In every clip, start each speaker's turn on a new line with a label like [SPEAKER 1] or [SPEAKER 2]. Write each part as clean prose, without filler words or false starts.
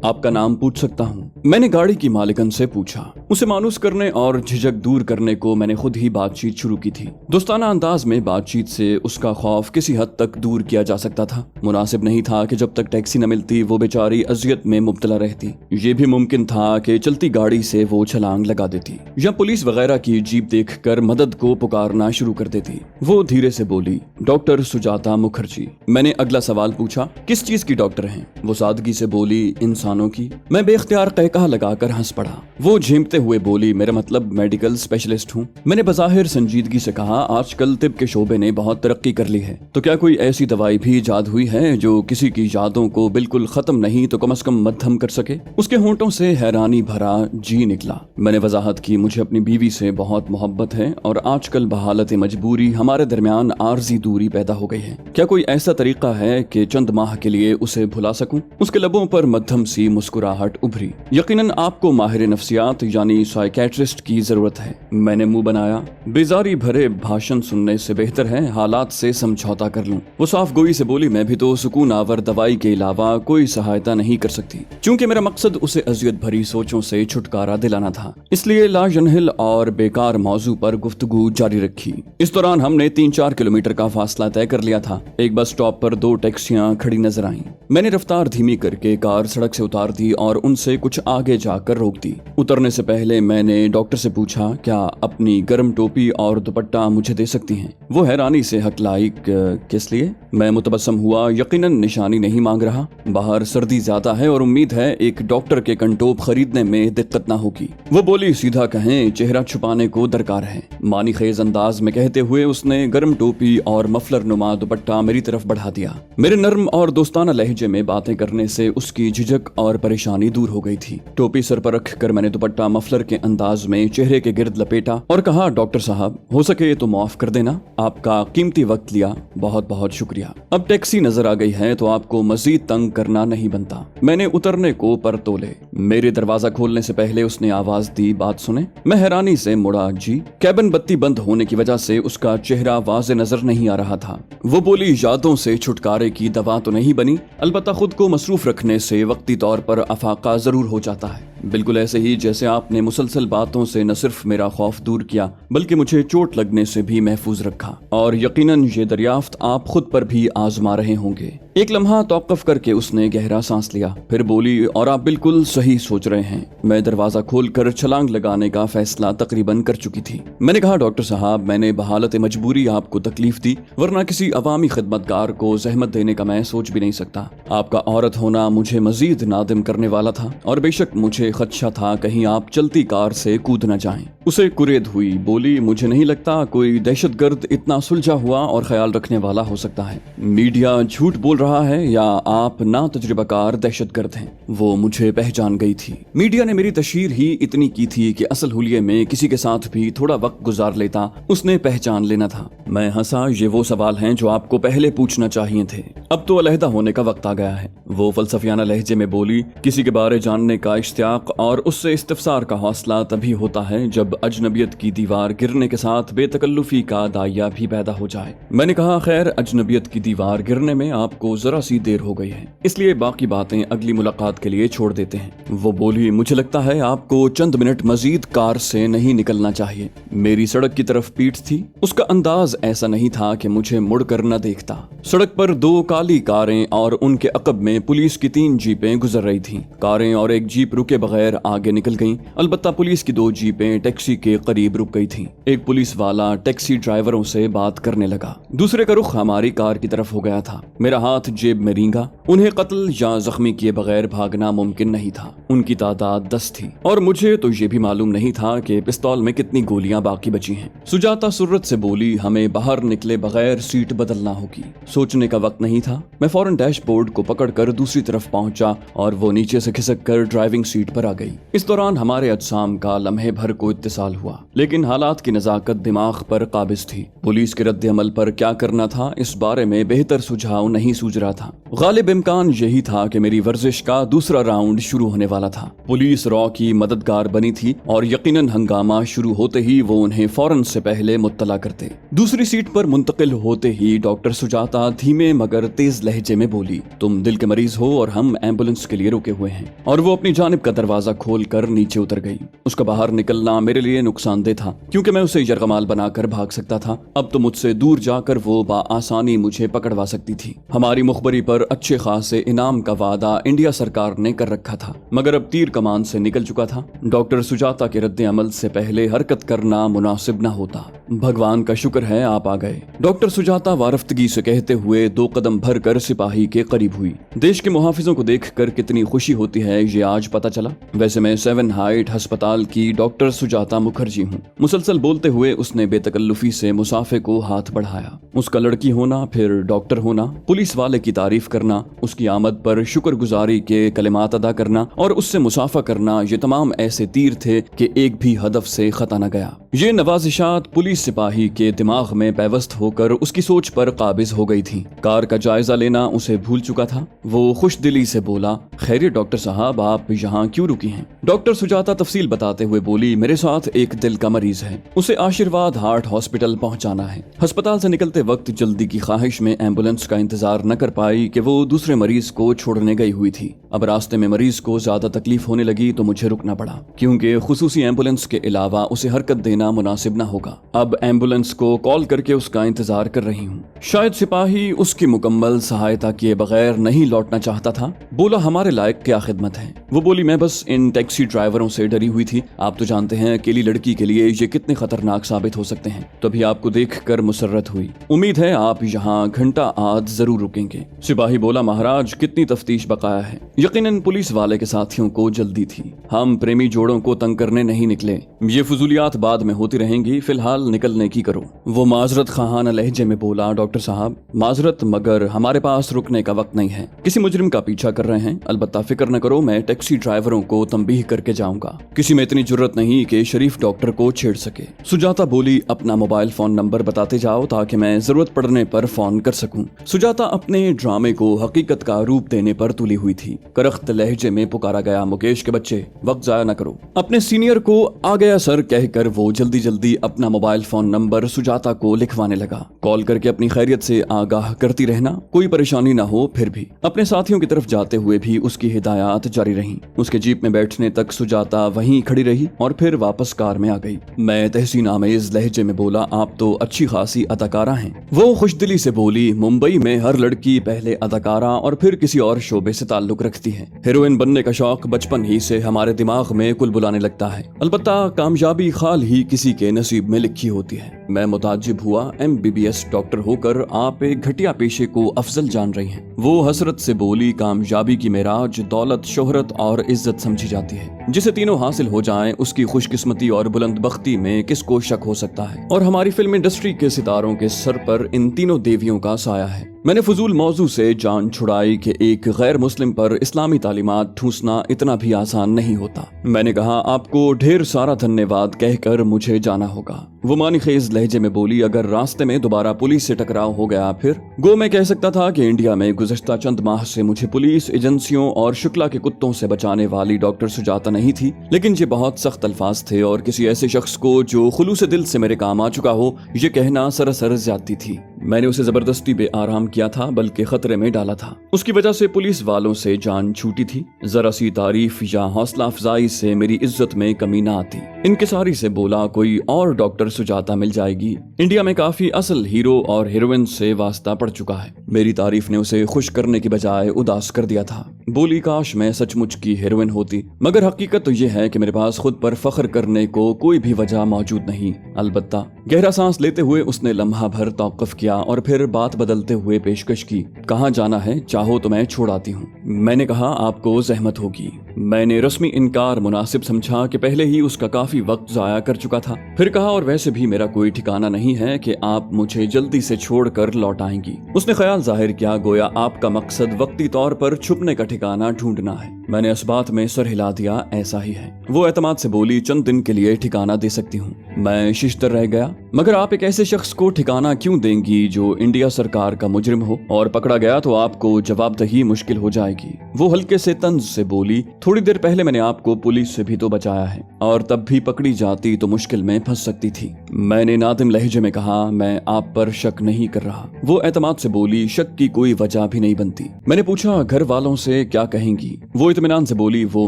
[SPEAKER 1] آپ का नाम पूछ सकता हूँ? मैंने गाड़ी की मालिकन से पूछा। उसे मायूस करने और झिझक दूर करने को मैंने खुद ही बातचीत शुरू की थी। दोस्ताना अंदाज में बातचीत से उसका खौफ किसी हद तक दूर किया जा सकता था। मुनासिब नहीं था कि जब तक टैक्सी न मिलती वो बेचारी अजियत में मुब्तला रहती। ये भी मुमकिन था कि चलती गाड़ी से वो छलांग लगा देती या पुलिस वगैरह की जीप देखकर मदद को पुकारना शुरू कर देती। वो धीरे से बोली, डॉक्टर सुजाता मुखर्जी। मैंने अगला सवाल पूछा, किस चीज की डॉक्टर हैं? वो सादगी से बोली, इंसानों की। मैं बेख्तियार कहकहा लगाकर हंस पड़ा। वो झेमते हुए बोली, मेरा मतलब मेडिकल स्पेशलिस्ट हूँ। मैंने बज़ाहिर संजीदगी से कहा, आजकल तिब के शोबे ने बहुत तरक्की कर ली है, तो क्या कोई ऐसी दवाई भी इजाद हुई है जो किसी की यादों को बिल्कुल खत्म नहीं तो कम से कम मध्यम कर सके? उसके होंठों से हैरानी भरा जी निकला। मैंने वजाहत की, मुझे अपनी बीवी से बहुत मोहब्बत है और आजकल बहालत मजबूरी हमारे दरमियान आर्जी दूरी पैदा हो गई है। क्या कोई ऐसा तरीका है कि चंद माह के लिए उसे भुला सकूं? उसके लबों पर मध्यम सी मुस्कुराहट उभरी। यकीनन आपको माहिर नफ्सियात यानी साइकेट्रिस्ट की जरूरत है। मैंने मुंह बनाया। बेजारी भरे भाषण सुनने से बेहतर है हालात से समझौता कर लूं। वो साफ गोई से बोली, मैं भी तो सुकून आवर दवाई के अलावा कोई सहायता नहीं कर सकती। चूंकि मेरा मकसद उसे अजियत भरी सोचों से छुटकारा दिलाना था, इसलिए लाजनहिल और बेकार मौजू पर गुफ्तगू जारी रखी। इस दौरान हमने 3-4 किलोमीटर का फासला तय कर लिया था। एक बस स्टॉप पर 2 टैक्सियां खड़ी नजर आईं। मैंने रफ्तार धीमी करके कार सड़क से उतार दी और उनसे कुछ आगे जाकर रोक दी। उतरने से पहले मैंने डॉक्टर से पूछा, क्या अपनी गर्म टोपी और दुपट्टा मुझे दे सकती हैं? वो हैरानी से हकलाई, किस लिए? मैं मुतबस्सम हुआ। यकीनन निशानी नहीं मांग रहा। बाहर सर्दी ज्यादा है और उम्मीद है एक डॉक्टर के कंटोप खरीदने में दिक्कत ना होगी। वो बोली, सीधा कहें, चेहरा छुपाने को दरकार है। मानी खेज अंदाज में कहते हुए उसने गर्म टोपी और मफलर नुमा दुपट्टा मेरी तरफ बढ़ा दिया। मेरे नर्म और दोस्ताना लहजे में बातें करने से उसकी झिझक और परेशानी दूर हो गई थी। टोपी सर पर रख कर मैंने दुपट्टा मफलर के अंदाज में चेहरे के गिर्द लपेटा और कहा, डॉक्टर साहब, हो सके तो माफ कर देना। आपका कीमती वक्त लिया, बहुत बहुत शुक्रिया। अब टैक्सी नजर आ गई है तो आपको मजीद तंग करना नहीं बनता। मैंने उतरने को पर तोले। मेरे दरवाजा खोलने से पहले उसने आवाज दी, बात सुने। मैं हैरानी से मुड़ा। जी? कैबिन बत्ती बंद होने की वजह से उसका चेहरा वाज़े नजर नहीं आ रहा था। वो बोली, यादों से छुटकारे की दवा तो नहीं बनी, अलबत्ता खुद को मसरूफ रखने से वक्ती तौर पर अफाका जरूर हो जाता है। बिल्कुल ऐसे ही जैसे आपने मुसलसल बातों से न सिर्फ मेरा खौफ दूर किया बल्कि मुझे चोट लगने से भी महफूज रखा। और यकीनन ये दरियाफ्त आप खुद पर भी आजमा रहे होंगे। एक लम्हा तौक़ुफ़ करके उसने गहरा सांस लिया, फिर बोली, और आप बिल्कुल सही सोच रहे हैं। मैं दरवाजा खोलकर छलांग लगाने का फैसला तकरीबन कर चुकी थी। मैंने कहा, डॉक्टर साहब, मैंने बहालत मजबूरी आपको तकलीफ दी, वरना किसी अवामी खिदमतगार को जहमत देने का मैं सोच भी नहीं सकता। आपका औरत होना मुझे मजीद नादिम करने वाला था और बेशक मुझे खदशा था कहीं आप चलती कार से कूद न जाएं। उसे कुरेद हुई। बोली, मुझे नहीं लगता कोई दहशतगर्द इतना सुलझा हुआ और ख्याल रखने वाला हो सकता है। मीडिया झूठ बोल रहा है या आप ना तजुर्बाकार दहशतगर्द हैं? वो मुझे पहचान गई थी। मीडिया ने मेरी तशहीर ही इतनी की थी कि असल हुलिये में किसी के साथ भी थोड़ा वक्त गुजार लेता उसने पहचान लेना था। मैं हंसा। ये वो सवाल हैं जो आपको पहले पूछना चाहिए थे। अब तो अलहदा होने का वक्त आ गया है। वो फलसफियाना लहजे में बोली, किसी के बारे जानने का इश्तियाक और उससे इस्तिफसार का हौसला तभी होता है जब अजनबियत की दीवार गिरने के साथ बेतकल्लुफी का दाइया भी पैदा हो जाए। मैंने कहा, खैर, अजनबियत की दीवार गिरने में आपको जरा सी देर हो गई है, इसलिए बाकी बातें अगली मुलाकात के लिए छोड़ देते हैं। वो बोली, मुझे लगता है आपको चंद मिनट मजीद कार से नहीं निकलना चाहिए। मेरी सड़क की तरफ पीठ थी। उसका अंदाज ऐसा नहीं था कि मुझे मुड़कर न देखता। सड़क पर 2 काली कारें और उनके अकब में पुलिस की 3 जीपें गुजर रही थीं। कारें और एक जीप रुके बगैर आगे निकल गईं। अलबत्ता पुलिस की 2 जीपें टैक्सी के करीब रुक गई थीं। एक पुलिस वाला टैक्सी ड्राइवरों से बात करने लगा। दूसरे का रुख हमारी कार की तरफ हो गया था। मेरा हाथ जेब में रींगा। उन्हें कत्ल या जख्मी किए बगैर भागना मुमकिन नहीं था। उनकी तादाद 10 थी और मुझे तो ये भी मालूम नहीं था कि पिस्तौल में कितनी गोलियां बाकी बची हैं। सुजाता सुर्रत से बोली, हमें बाहर निकले बगैर सीट बदलना होगी। सोचने का वक्त नहीं था। मैं फौरन डैशबोर्ड को पकड़कर दूसरी तरफ पहुंचा और वो नीचे से खिसक कर ड्राइविंग सीट पर आ गई। इस दौरान हमारे अजसाम का लम्हे भर को इत्तेसाल साल हुआ, लेकिन हालात की नज़ाकत दिमाग पर काबिज थी। पुलिस के रद्द अमल पर क्या करना था, इस बारे में बेहतर सुझाव नहीं सूझ रहा था। गालिब इम्कान यही था कि मेरी वर्जिश का दूसरा राउंड शुरू होने वाला था। पुलिस रॉ की मददगार बनी थी और यकीनन हंगामा शुरू होते ही वो उन्हें फौरन से पहले मुत्तला करते। दूसरी सीट पर मुंतकिल होते ही डॉक्टर सुजाता धीमे मगर तेज लहजे में बोली, तुम दिल के मरीज हो और हम एम्बुलेंस के लिए रुके हुए हैं। और वो अपनी जानिब का दरवाजा खोलकर नीचे उतर गई। उसका बाहर निकलना मेरे लिए नुकसानदेह था, क्योंकि मैं उसे यरगमाल बनाकर भाग सकता था। अब तो मुझसे दूर जाकर वो आसानी मुझे पकड़वा सकती थी। हमारी मुखबरी पर अच्छे खासे इनाम का वादा इंडिया सरकार ने कर रखा था, मगर अब तीर कमान से निकल चुका था। डॉक्टर सुजाता के रद्द अमल से पहले हरकत करना मुनासिब न होता। भगवान का शुक्र है आप आ गए, डॉक्टर सुजाता वारफ्तगी से कहते हुए 2 कदम भर कर सिपाही के करीब हुई। देश के मुहाफिजों को देखकर कितनी खुशी होती है ये आज पता चला। वैसे मैं 7 हाइट अस्पताल की डॉक्टर सुजाता मुखर्जी हूँ। मुसलसल बोलते हुए उसने बेतकल्लुफी से मुसाफे को हाथ बढ़ाया। उसका लड़की होना, फिर डॉक्टर होना, पुलिस वाले की तारीफ करना, उसकी आमद पर शुक्रगुजारी के कलिमात अदा करना और उससे मुसाफा करना, ये तमाम ऐसे तीर थे कि एक भी हदफ से खता न गया। ये नवाजिशात पुलिस सिपाही के दिमाग में पैवस्त होकर उसकी सोच पर काबिज हो गई थी। कार का जायजा लेना उसे भूल चुका था। वो खुश दिली से बोला, खैरियत डॉक्टर साहब, आप यहाँ क्यों रुकी हैं? डॉक्टर सुजाता तफसील बताते हुए बोली, मेरे साथ एक दिल का मरीज है, उसे आशीर्वाद हार्ट हॉस्पिटल पहुँचाना है। अस्पताल से निकलते वक्त जल्दी की ख्वाहिश में एम्बुलेंस का इंतजार न कर पाई कि वो दूसरे मरीज को छोड़ने गई हुई थी। अब रास्ते में मरीज को ज्यादा तकलीफ होने लगी तो मुझे रुकना पड़ा, क्योंकि खुसूसी एम्बुलेंस के अलावा उसे हरकत देना मुनासिब न होगा। अब एम्बुलेंस को कॉल करके उसका इंतजार कर रही हूँ। शायद सिपाही उसकी मुकम्मल सहायता किए बगैर नहीं लौटना चाहता था। बोला, हमारे लायक क्या खिदमत है? वो बोली, मैं बस इन टैक्सी ड्राइवरों से डरी हुई थी। आप तो जानते हैं अकेली लड़की के लिए ये कितने खतरनाक साबित हो सकते हैं। तभी आपको देखकर मुसर्रत हुई। उम्मीद है आप यहाँ घंटा आध जरूर रुकेंगे। सिपाही बोला, महाराज कितनी तफ्तीश बकाया है? यकीनन पुलिस वाले के साथियों को जल्दी थी। हम प्रेमी जोड़ों को तंग करने नहीं निकले। ये फजूलियात बाद में होती रहेंगी, फिलहाल निकलने की करो। वो माजरत खाना लहजे में बोला, डॉक्टर साहब माजरत, मगर हमारे पास रुकने का वक्त नहीं है। किसी मुजरिम का पीछा कर रहे हैं। अलबत्ता फिक्र न करो, मैं टैक्सी ड्राइवरों को तंबीह करके जाऊंगा। किसी में इतनी जुर्रत नहीं कि शरीफ डॉक्टर को छेड़ सके। सुजाता बोली, अपना मोबाइल फोन नंबर बताते जाओ ताकि मैं जरूरत पड़ने पर फोन कर सकूं। सुजाता अपने ड्रामे को हकीकत का रूप देने पर तुली हुई थी। करख्त लहजे में पुकारा गया, मुकेश के बच्चे, वक्त जाया न करो। अपने सीनियर को आ गया सर कहकर वो जल्दी जल्दी अपना मोबाइल फोन नंबर सुजाता को लिखवाने लगा। कॉल करके अपनी खैरियत से आगाह करती रहना, कोई परेशानी ना हो। फिर भी अपने साथियों की तरफ जाते हुए भी उसकी हिदायत जारी रही। उसके जीप में बैठने तक सुजाता वहीं खड़ी रही और फिर वापस कार में आ गई। मैं तहसीन आमेज लहजे में बोला, आप तो अच्छी खासी अदाकारा हैं। वो खुशदिली से बोली, मुंबई में हर लड़की पहले अदाकारा और फिर किसी और शोबे से ताल्लुक रखती है। हीरोइन बनने का शौक बचपन ही से हमारे दिमाग में कुल बुलाने लगता है। अलबत्ता कामयाबी खाल ही किसी के नसीब में लिखी होती है। मैं मुताज्जिब हुआ, MBBS डॉक्टर होकर आप एक घटिया पेशे को अफजल जान रही हैं। वो हसरत से बोली, कामयाबी की मेराज दौलत, शोहरत और इज्जत समझी जाती है। जिसे तीनों हासिल हो जाएं, उसकी खुशकिस्मती और बुलंदबख्ती में किसको शक हो सकता है? और हमारी फिल्म इंडस्ट्री के सितारों के सर पर इन तीनों देवियों का साया है। मैंने फजूल मौजू से जान छुड़ाई कि एक गैर मुस्लिम पर इस्लामी तालीमात ठूसना इतना भी आसान नहीं होता। मैंने कहा, आपको ढेर सारा धन्यवाद कहकर मुझे जाना होगा। वो मानी खेज लहजे में बोली, अगर रास्ते में दोबारा पुलिस से टकराव हो गया फिर? गो मैं कह सकता था कि इंडिया में गुज़श्ता चंद माह से मुझे पुलिस एजेंसियों और शुक्ला के कुत्तों से बचाने वाली डॉक्टर सुजाता नहीं थी, लेकिन ये बहुत सख्त अल्फाज थे और किसी ऐसे शख्स को जो खुलूस दिल से मेरे काम आ चुका हो, ये कहना सरासर ज्यादती थी। मैंने उसे जबरदस्ती बेआराम किया था, बल्कि खतरे में डाला था। उसकी वजह से पुलिस वालों से जान छूटी थी। जरा सी तारीफ या हौसला अफजाई से मेरी इज्जत में कमी ना आती। इनकिसारी से बोला, कोई और डॉक्टर सुजाता मिल जाएगी। इंडिया में काफी असल हीरो और हीरोइन से वास्ता पड़ चुका है। मेरी तारीफ ने उसे खुश करने की बजाय उदास कर दिया था। बोली, काश मैं सचमुच की हीरोइन होती, मगर हकीकत तो यह है कि मेरे पास खुद पर फख्र करने को कोई भी वजह मौजूद नहीं। अलबत्ता गहरा सांस लेते हुए उसने लम्हा भर तौक़ुफ़ किया और फिर बात बदलते हुए पेशकश की, कहाँ जाना है? चाहो तो मैं छोड़ आती हूँ। मैंने कहा, आपको जहमत होगी। मैंने रस्मी इनकार मुनासिब समझा कि पहले ही उसका काफी वक्त जाया कर चुका था। फिर कहा, और वैसे भी मेरा कोई ठिकाना नहीं है कि आप मुझे जल्दी से छोड़कर लौट आएंगी। उसने ख्याल जाहिर किया गोया आपका मकसद वक्ती तौर पर छुपने का ठिकाना ढूंढना है। मैंने इस बात में सर हिला दिया, ऐसा ही है। वो एतमाद से बोली, चंद दिन के लिए ठिकाना दे सकती हूँ। मैं शिश्तर रह गया, मगर आप एक ऐसे शख्स को ठिकाना क्यों देंगी जो इंडिया सरकार का मुजरिम हो, और पकड़ा गया तो आपको जवाबदही मुश्किल हो जाएगी। वो हल्के से तंज से बोली, थोड़ी देर पहले मैंने आपको पुलिस से भी तो बचाया है, और तब भी पकड़ी जाती तो मुश्किल में फंस सकती थी। मैंने नादिम लहजे में कहा, मैं आप पर शक नहीं कर रहा। वो एतमाद से बोली, शक की कोई वजह भी नहीं बनती। मैंने पूछा, घर वालों से क्या कहेंगी? वो इत्मीनान से बोली, वो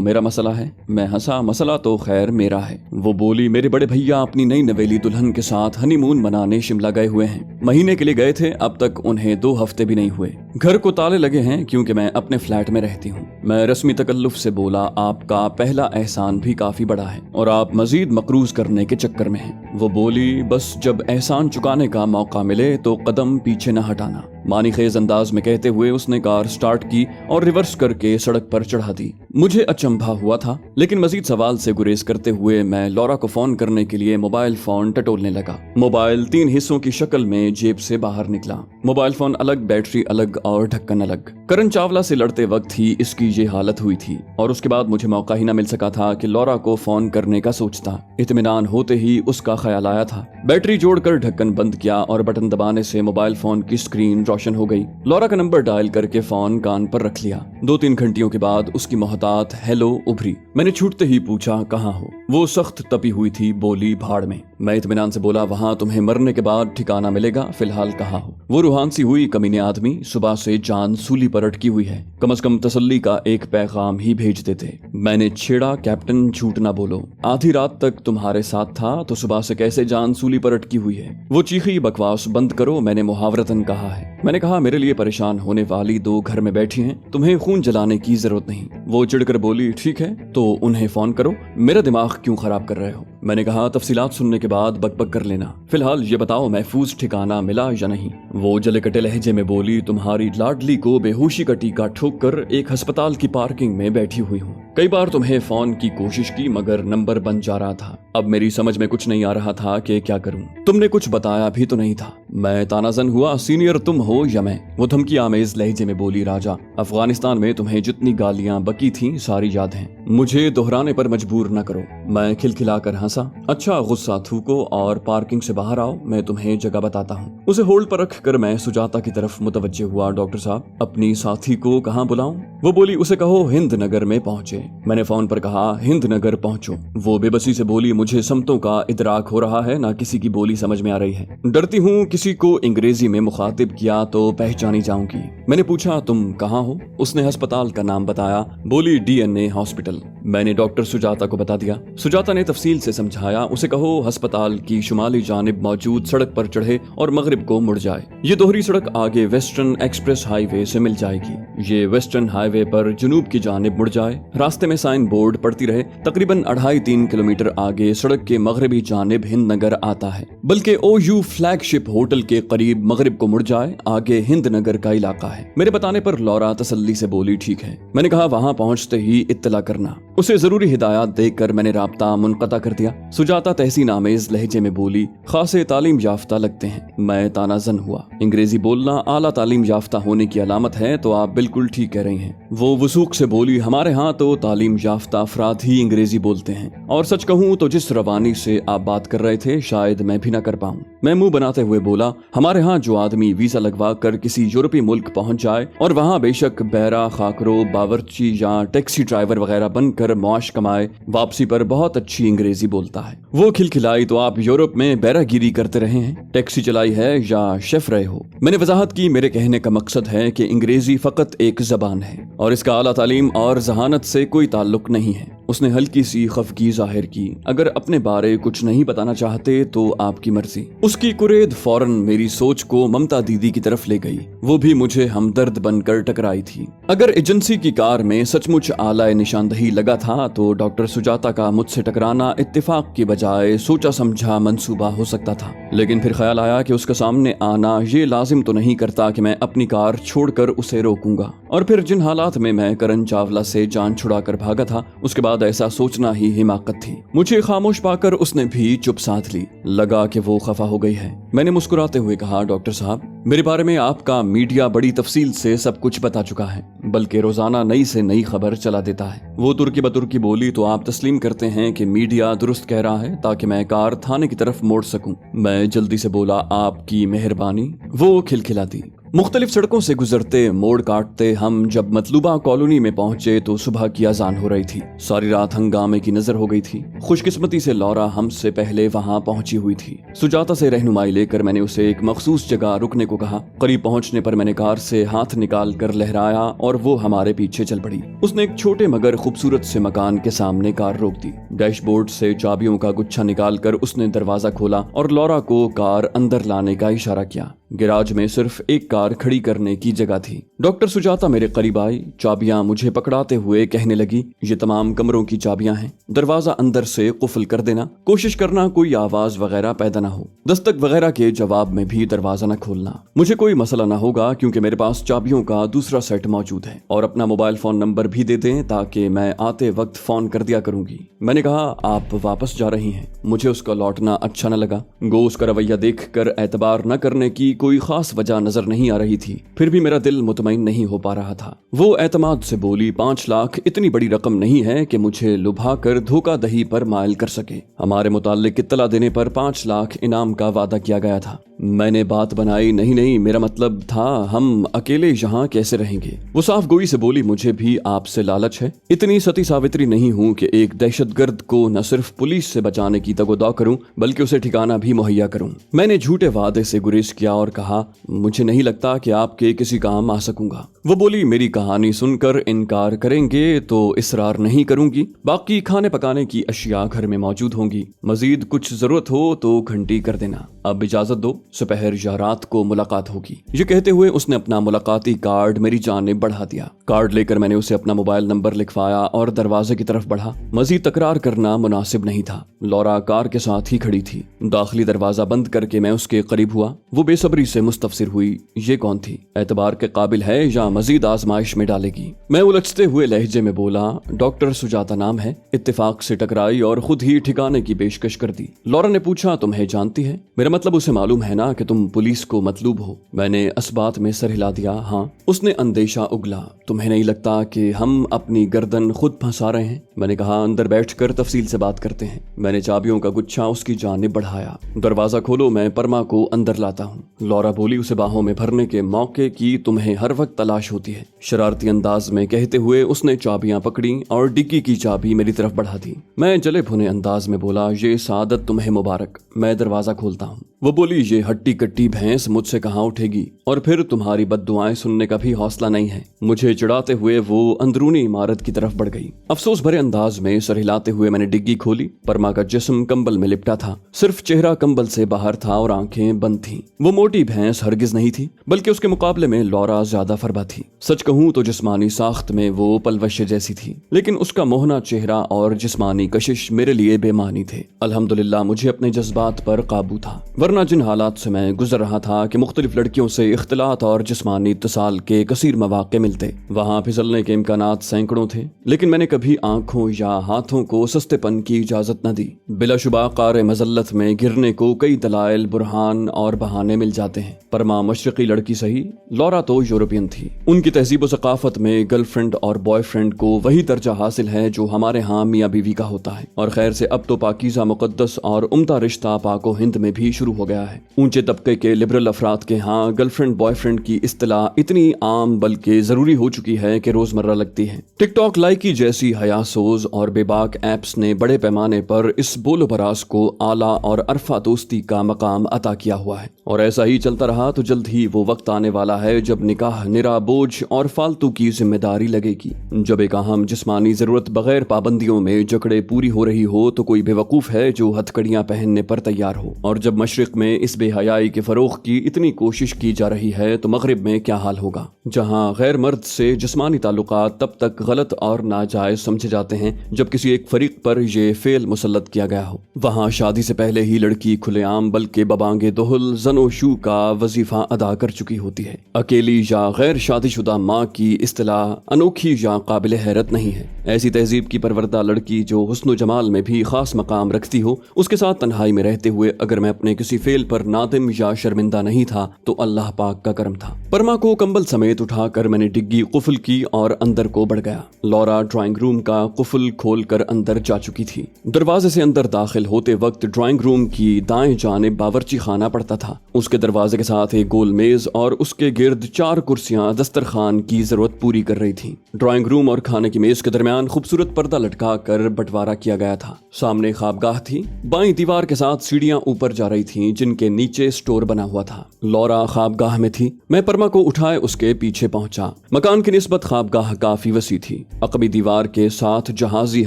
[SPEAKER 1] मेरा मसला है। मैं हंसा, मसला तो खैर मेरा है। वो बोली, मेरे बड़े भैया अपनी नई नवेली दुल्हन के साथ हनीमून मनाने शिमला गए हुए हैं। महीने के लिए गए थे, अब तक उन्हें 2 हफ्ते भी नहीं हुए। घर को ताले लगे हैं क्योंकि मैं अपने फ्लैट में रहती हूँ। मैं रस्मी तकल्लुफ से बोला, आपका पहला एहसान भी काफी बड़ा है और आप मजीद मकरूज करने के चक्कर में हैं। वो बोली, बस जब एहसान चुकाने का मौका मिले तो कदम पीछे न हटाना। मानी खेज अंदाज में कहते हुए उसने कार स्टार्ट की और रिवर्स करके सड़क पर चढ़ा दी। मुझे अचंभा हुआ था, लेकिन मजीद सवाल से गुरेज करते हुए मैं लौरा को फोन करने के लिए मोबाइल फोन टटोलने लगा। मोबाइल 3 हिस्सों की शक्ल में जेब से बाहर निकला। मोबाइल फोन अलग, बैटरी अलग और ढक्कन अलग। करण चावला से लड़ते वक्त ही इसकी ये हालत हुई थी, और उसके बाद मुझे मौका ही न मिल सका था कि लौरा को फोन करने का सोचता। इत्मीनान होते ही उसका ख्याल आया था। बैटरी जोड़कर ढक्कन बंद किया और बटन दबाने से मोबाइल फोन की स्क्रीन रोशन हो गई। लौरा का नंबर डायल करके फोन कान पर रख लिया। 2-3 घंटियों के बाद उसकी मोहतात हेलो उभरी। मैंने छूटते ही पूछा, कहाँ हो? वो सख्त तपी हुई थी, बोली, भाड़ में। मैं इत्मीनान से बोला, वहाँ तुम्हें मरने के बाद ठिकाना मिलेगा, फिलहाल कहाँ हो? वो रूहान सी हुई, कमीने आदमी, सुबह से जान सूली पर अटकी हुई है, कम से कम तसल्ली का एक पैगाम ही भेज देते। मैंने छेड़ा, कैप्टन झूठ ना बोलो, आधी रात तक तुम्हारे साथ था तो सुबह से कैसे जान सूली पर अटकी हुई है? वो चीखी, बकवास बंद करो, मैंने मुहावरतन कहा है। मैंने कहा, मेरे लिए परेशान होने वाली 2 घर में बैठी हैं, तुम्हें खून जलाने की जरूरत नहीं। वो चिढ़कर बोली, ठीक है तो उन्हें फोन करो, मेरा दिमाग क्यों खराब कर रहे हो? मैंने कहा, तफसीलात सुनने के बाद बकबक कर लेना, फिलहाल ये बताओ महफूज ठिकाना मिला या नहीं? वो जले कटे लहजे में बोली, तुम्हारी लाडली को बेहोशी का टीका ठोक कर एक अस्पताल की पार्किंग में बैठी हुई हूँ। कई बार तुम्हें फोन की कोशिश की मगर नंबर बंद जा रहा था। अब मेरी समझ में कुछ नहीं आ रहा था कि क्या करूं। तुमने कुछ बताया भी तो नहीं था। मैं तानाजन हुआ, सीनियर तुम हो या मैं? वो धमकी आमेज लहजे में बोली, राजा, अफगानिस्तान में तुम्हें जितनी गालियां बकी थी सारी याद हैं, मुझे दोहराने पर मजबूर न करो। मैं खिलखिलाकर हंसा। अच्छा, गुस्सा थूको और पार्किंग से बाहर आओ, मैं तुम्हें जगह बताता हूँ। उसे होल्ड पर रख कर मैं सुजाता की तरफ मुतवज्जे हुआ। डॉक्टर साहब, अपनी साथी को कहाँ बुलाऊं? वो बोली, उसे कहो हिंद नगर में पहुंचे। मैंने फोन पर कहा, हिंद नगर पहुंचो। वो बेबसी से बोली, मुझे समतों का इदराक हो रहा है, ना किसी की बोली समझ में आ रही है। डरती हूँ किसी को अंग्रेजी में मुखातिब किया तो पहचानी जाऊंगी। मैंने पूछा, तुम कहाँ हो? उसने अस्पताल का नाम बताया। बोली, DNA हॉस्पिटल। मैंने डॉक्टर सुजाता को बता दिया। सुजाता ने तफसील से समझाया। उसे कहो अस्पताल की शुमाली जानिब मौजूद सड़क पर चढ़े और मगरिब को मुड़ जाए। ये दोहरी सड़क आगे वेस्टर्न एक्सप्रेस हाईवे से मिल जाएगी। ये वेस्टर्न हाईवे पर जुनूब की जानिब मुड़ जाए। रास्ते में साइन बोर्ड पड़ती रहे। तकरीबन 2.5-3 किलोमीटर आगे सड़क के मगरबी जानिब हिंद नगर आता है, बल्कि OU फ्लैगशिप होटल के करीब मगरिब को मुड़ जाए, आगे हिंद नगर का इलाका है। मेरे बताने पर लौरा तसल्ली से बोली, ठीक है। मैंने कहा, वहां पहुंचते ही इत्तला करना। उसे जरूरी हिदायत देकर मैंने राब्ता मुनक़ता कर दिया। सुजाता तहसीन आमेज लहजे में बोली, खासे तालीम याफ्ता लगते हैं। मैं तानाजन हुआ। अंग्रेजी बोलना आला तालीम याफ्ता होने की अलामत है तो आप बिल्कुल ठीक कह रही हैं। वो वसूख से बोली, हमारे यहाँ तो तालीम याफ्ता अफराद ही अंग्रेजी बोलते हैं, और सच कहूँ तो जिस रवानी से आप बात कर रहे थे शायद मैं भी ना कर पाऊँ। मैं मुंह बनाते हुए बोला, हमारे यहाँ जो आदमी वीजा लगवा कर किसी यूरोपीय मुल्क पहुंच जाए और वहाँ बेशक बैरा, खाकरो, बावर्ची या टैक्सी ड्राइवर वगैरह बनकर मौश कमाए, वापसी पर बहुत अच्छी अंग्रेजी बोलता है। वो खिलखिलाई, तो आप यूरोप में बैरागिरी करते रहे हैं, टैक्सी चलाई है या शेफ रहे हो? मैंने वजाहत की, मेरे कहने का मकसद है कि अंग्रेजी फकत एक जबान है और इसका आला तालीम और जहानत से कोई ताल्लुक नहीं है। उसने हल्की सी खफगी जाहिर की। अगर अपने बारे कुछ नहीं बताना चाहते तो आपकी मर्जी। उसकी कुरेद फौरन मेरी सोच को ममता दीदी की तरफ ले गई। वो भी मुझे हमदर्द बनकर टकराई थी। अगर एजेंसी की कार में सचमुच आला निशानदही लगा था तो डॉक्टर सुजाता का मुझसे टकराना इत्तेफाक की बजाय सोचा समझा मंसूबा हो सकता था। लेकिन फिर ख्याल आया कि उसका सामने आना ये लाजिम तो नहीं करता कि मैं अपनी कार छोड़कर उसे रोकूंगा। और फिर जिन हालात में मैं करण चावला से जान छुड़ाकर भागा था, उसके बाद बाद ऐसा सोचना ही हिमाकत थी। मुझे खामोश पाकर उसने भी चुप साध ली। लगा कि वो खफा हो गई है। मैंने मुस्कुराते हुए कहा, डॉक्टर साहब, मेरे बारे में आपका मीडिया बड़ी तफसील से सब कुछ बता चुका है, बल्कि रोजाना नई से नई खबर चला देता है। वो तुर्की बतुर्की बोली, तो आप तस्लीम करते हैं कि मीडिया दुरुस्त कह रहा है ताकि मैं कार थाने की तरफ मोड़ सकूं। मैं जल्दी से बोला, आपकी मेहरबानी। वो खिलखिलाती। मुख्तलिफ सड़कों से गुजरते मोड़ काटते हम जब मतलूबा कॉलोनी में पहुंचे तो सुबह की अजान हो रही थी। सारी रात हंगामे की नजर हो गई थी। खुशकिस्मती से लौरा हमसे पहले वहां पहुंची हुई थी। सुजाता से रहनुमाई लेकर मैंने उसे एक मखसूस जगह रुकने को कहा। करीब पहुंचने पर मैंने कार से हाथ निकाल कर लहराया और वो हमारे पीछे चल पड़ी। उसने एक छोटे मगर खूबसूरत से मकान के सामने कार रोक दी। डैशबोर्ड से चाबियों का गुच्छा निकाल कर उसने दरवाजा खोला और लौरा को कार अंदर लाने का इशारा किया। गैराज में सिर्फ एक कार खड़ी करने की जगह थी। डॉक्टर सुजाता मेरे करीब आई, चाबियां मुझे पकड़ाते हुए कहने लगी, ये तमाम कमरों की चाबियां हैं। दरवाजा अंदर से कुफल कर देना, कोशिश करना कोई आवाज वगैरह पैदा ना हो। दस्तक वगैरह के जवाब में भी दरवाजा न खोलना। मुझे कोई मसला ना होगा क्योंकि मेरे पास चाबियों का दूसरा सेट मौजूद है और अपना मोबाइल फोन नंबर भी दे दें ताकि मैं आते वक्त फोन कर दिया करूंगी। मैंने कहा, आप वापस जा रही हैं। मुझे उसका लौटना अच्छा न लगा। गो उसका रवैया देख कर एतबार न करने की कोई खास वजह नजर नहीं आ रही थी, फिर भी मेरा दिल मुतमईन नहीं हो पा रहा था। वो एतमाद से बोली, 5 लाख इतनी बड़ी रकम नहीं है कि मुझे लुभा कर धोखा दही पर मायल कर सके। हमारे मुताल्लिक इत्तला देने पर 5 लाख इनाम का वादा किया गया था। मैंने बात बनाई, नहीं, मेरा मतलब था हम अकेले यहाँ कैसे रहेंगे। वो साफ गोई से बोली, मुझे भी आपसे लालच है। इतनी सती सावित्री नहीं हूँ कि एक दहशतगर्द को न सिर्फ पुलिस से बचाने की तगोदा करूं बल्कि उसे ठिकाना भी मुहैया करूं। मैंने झूठे वादे से गुरेज किया और कहा, मुझे नहीं लगता कि आपके किसी काम आ सकूंगा। वो बोली, मेरी कहानी सुनकर इनकार करेंगे तो इसरार नहीं करूंगी। बाकी खाने पकाने की अशिया घर में मौजूद होंगी। मजीद कुछ जरूरत हो तो घंटी कर देना। अब इजाजत दो, दोपहर या रात को मुलाकात होगी। ये कहते हुए उसने अपना मुलाकाती कार्ड मेरी जानिब बढ़ा दिया। कार्ड लेकर मैंने उसे अपना मोबाइल नंबर लिखवाया और दरवाजे की तरफ बढ़ा। मजीद तकरार करना मुनासिब नहीं था। लौरा कार के साथ ही खड़ी थी। दाखिली दरवाजा बंद करके मैं उसके करीब हुआ। वो बेसब्री से मुस्तफसिर हुई, ये कौन थी? एतबार के काबिल है या मजीद आजमाइश में डालेगी? मैं उलझते हुए लहजे में बोला, डॉक्टर सुजाता नाम है। इत्तेफाक से टकराई और खुद ही ठिकाने की पेशकश कर दी। लौरा ने पूछा, तुम्हें जानती है? मेरा मतलब उसे मालूम है ना कि तुम पुलिस को मतलूब हो। मैंने असबात में सर हिला दिया, हाँ। उसने अंदेशा उगला, तुम्हें नहीं लगता कि हम अपनी गर्दन खुद फंसा रहे हैं? मैंने कहा, अंदर बैठकर तफसील से बात करते हैं। मैंने चाबियों का गुच्छा उसकी जानिब बढ़ाया। दरवाजा खोलो, मैं परमा को अंदर लाता हूँ। लौरा बोली, उसे बाहों में भरने के मौके की तुम्हें हर वक्त तलाश होती है। शरारती अंदाज में कहते हुए उसने चाबियां पकड़ी और डिक्की की चाबी मेरी तरफ बढ़ा दी। मैं जले भुने अंदाज में बोला, ये सादत तुम्हें मुबारक। मैं दरवाजा खोलता हूँ। वो बोली, ये हट्टी कट्टी भैंस मुझसे कहाँ उठेगी, और फिर तुम्हारी बद्दुआएं सुनने का भी हौसला नहीं है। मुझे चिढ़ाते हुए वो अंदरूनी इमारत की तरफ बढ़ गई। अफसोस भरे अंदाज में सर हिलाते हुए मैंने डिग्गी खोली। परमा का जिस्म कंबल में लिपटा था, सिर्फ चेहरा कंबल से बाहर था और आंखें बंद थीं। वो मोटी भैंस हरगिज नहीं थी, बल्कि उसके मुकाबले में लौरा ज्यादा फरबा थी। सच कहूं तो जिस्मानी साख्त में वो पलवश जैसी थी, लेकिन उसका मोहना चेहरा और जिस्मानी कशिश मेरे लिए बेमानी थे। अल्हम्दुलिल्लाह मुझे अपने जज्बात पर काबू था, वरना जिन हालात से मैं गुजर रहा था कि मुख्तलिफ लड़कियों से इख्तिलात और जिस्मानी इत्तिसाल के कसीर मौके मिलते, वहां फिसलने के इम्कानात सैकड़ों थे। लेकिन मैंने कभी आंखों या हाथों को सस्तेपन की इजाजत न दी। बिलाशुबा कार मजल्लत में गिरने को कई दलाइल, बुरहान और बहाने मिल जाते हैं। परमा मशरकी लड़की सही, लौरा तो यूरोपियन थी। उनकी तहजीब और सकाफत में गर्लफ्रेंड और बॉयफ्रेंड को वही दर्जा हासिल है जो हमारे यहाँ मियाँ बीवी का होता है। और खैर से अब तो पाकीज़ा, मुकद्दस और उम्दा रिश्ता पाको हिंद में भी शुरू हो गया है। ऊंचे तबके के लिबरल अफराद के यहाँ गर्लफ्रेंड बॉयफ्रेंड की इस्तिलाह इतनी आम बल्कि जरूरी हो चुकी है कि रोजमर्रा लगती है। टिकटॉक, लाइकी जैसी हयासोज और बेबाक एप्स ने बड़े पैमाने पर इस बोलो बरास को आला और अरफा दोस्ती का मकाम अता किया हुआ है। और ऐसा ही चलता रहा तो जल्द ही वो वक्त आने वाला है जब निकाह निरा बोझ और फालतू की जिम्मेदारी लगेगी। जब एक अहम जिस्मानी जरूरत बगैर पाबंदियों में जकड़े पूरी हो रही हो तो कोई बेवकूफ है जो हथकड़ियां पहनने पर तैयार हो। और जब मशरिक में इस बेहयाई के फरोख की इतनी कोशिश की जा रही है तो मगरिब में क्या हाल होगा, जहां गैर मर्द से जिस्मानी ताल्लुकात तब तक गलत और नाजायज समझे जाते हैं जब किसी एक फरीक पर यह फेल मुसल्लत किया गया हो। वहां शादी से पहले ही लड़की खुलेआम बल्कि बबांगे दोहल, जनो शू کا وظیفہ ادا کر چکی ہوتی ہے۔ اکیلی یا غیر شادی شدہ ماں کی اصطلاح انوکھی یا قابل حیرت نہیں ہے۔ ایسی تہذیب کی پروردہ لڑکی جو حسن و جمال میں بھی خاص مقام رکھتی ہو، اس کے ساتھ تنہائی میں رہتے ہوئے اگر میں اپنے کسی فعل پر نادم یا شرمندہ نہیں تھا تو اللہ پاک کا کرم تھا۔ پرما کو کمبل سمیت اٹھا کر میں نے ڈگی قفل کی اور اندر کو بڑھ گیا۔ لورا ڈرائنگ روم کا قفل کھول کر اندر جا چکی تھی۔ دروازے سے اندر داخل ہوتے وقت ڈرائنگ روم کی دائیں جانب باورچی خانہ پڑتا تھا۔ اس کے دروازے کے ساتھ ایک گول میز اور اس کے گرد 4 کرسیاں دسترخوان کی ضرورت پوری کر رہی تھیں۔ ڈرائنگ روم اور کھانے کی میز کے درمیان خوبصورت پردہ لٹکا کر بٹوارا کیا گیا تھا۔ سامنے خوابگاہ تھی۔ بائیں دیوار کے ساتھ سیڑھیاں اوپر جا رہی تھیں جن کے نیچے سٹور بنا ہوا تھا۔ لورا خوابگاہ میں تھی۔ میں پرما کو اٹھائے اس کے پیچھے پہنچا۔ مکان کی نسبت خوابگاہ کافی وسیع تھی۔ عقبی دیوار کے ساتھ جہازی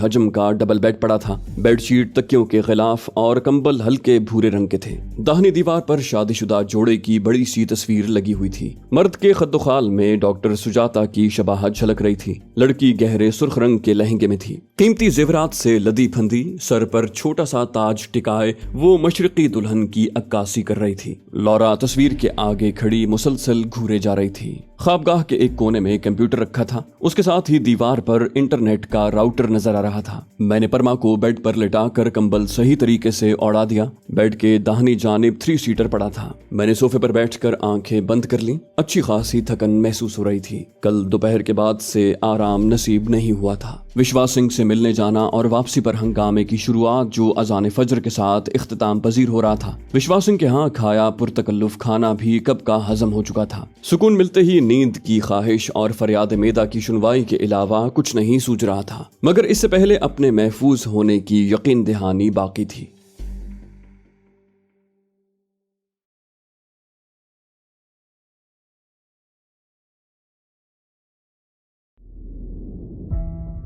[SPEAKER 1] حجم کا ڈبل بیڈ پڑا تھا۔ بیڈ شیٹ، تکیوں کے غلاف اور کمبل ہلکے بھورے رنگ کے تھے۔ داہنی دیوار پر شادی شدہ جوڑے کی بڑی سی تصویر لگی ہوئی تھی۔ مرد کے خد و خال میں ڈاکٹر سجاتا کی شباہت جھلک رہی تھی۔ لڑکی گہرے سرخ رنگ کے لہنگے میں تھی۔ قیمتی زیورات سے لدی پھندی، سر پر چھوٹا سا تاج ٹکائے وہ مشرقی دلہن کی عکاسی کر رہی تھی۔ لورا تصویر کے آگے کھڑی مسلسل گھورے جا رہی تھی۔ خوابگاہ کے ایک کونے میں کمپیوٹر رکھا تھا۔ اس کے ساتھ ہی دیوار پر انٹرنیٹ کا راؤٹر نظر آ رہا تھا۔ میں نے پرما کو بیڈ پر لٹا کر کمبل صحیح طریقے سے اوڑھا دیا۔ بیڈ کے داہنی جانب 3 سیٹر پڑا تھا۔ میں نے صوفے پر بیٹھ کر آنکھیں بند کر لیں۔ اچھی خاصی تھکن محسوس ہو رہی تھی۔ کل دوپہر کے بعد سے آرام نصیب نہیں ہوا تھا۔ وشواس سنگھ سے ملنے جانا اور واپسی پر ہنگامے کی شروعات جو اذان فجر کے ساتھ اختتام پذیر ہو رہا تھا۔ وشواس سنگھ کے ہاں کھایا پرتکلف کھانا بھی کب کا ہضم ہو چکا تھا۔ سکون ملتے ہی نیند کی خواہش اور فریاد میدا کی سنوائی کے علاوہ کچھ نہیں سوچ رہا تھا، مگر اس سے پہلے اپنے محفوظ ہونے کی یقین دہانی باقی تھی۔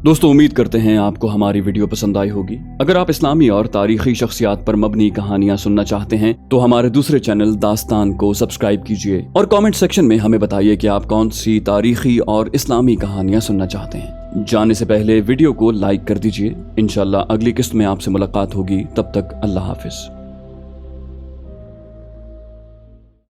[SPEAKER 1] دوستو امید کرتے ہیں آپ کو ہماری ویڈیو پسند آئی ہوگی۔ اگر آپ اسلامی اور تاریخی شخصیات پر مبنی کہانیاں سننا چاہتے ہیں تو ہمارے دوسرے چینل داستان کو سبسکرائب کیجیے اور کامنٹ سیکشن میں ہمیں بتائیے کہ آپ کون سی تاریخی اور اسلامی کہانیاں سننا چاہتے ہیں۔ جانے سے پہلے ویڈیو کو لائک کر دیجیے۔ انشاءاللہ اگلی قسط میں آپ سے ملاقات ہوگی۔ تب تک اللہ حافظ۔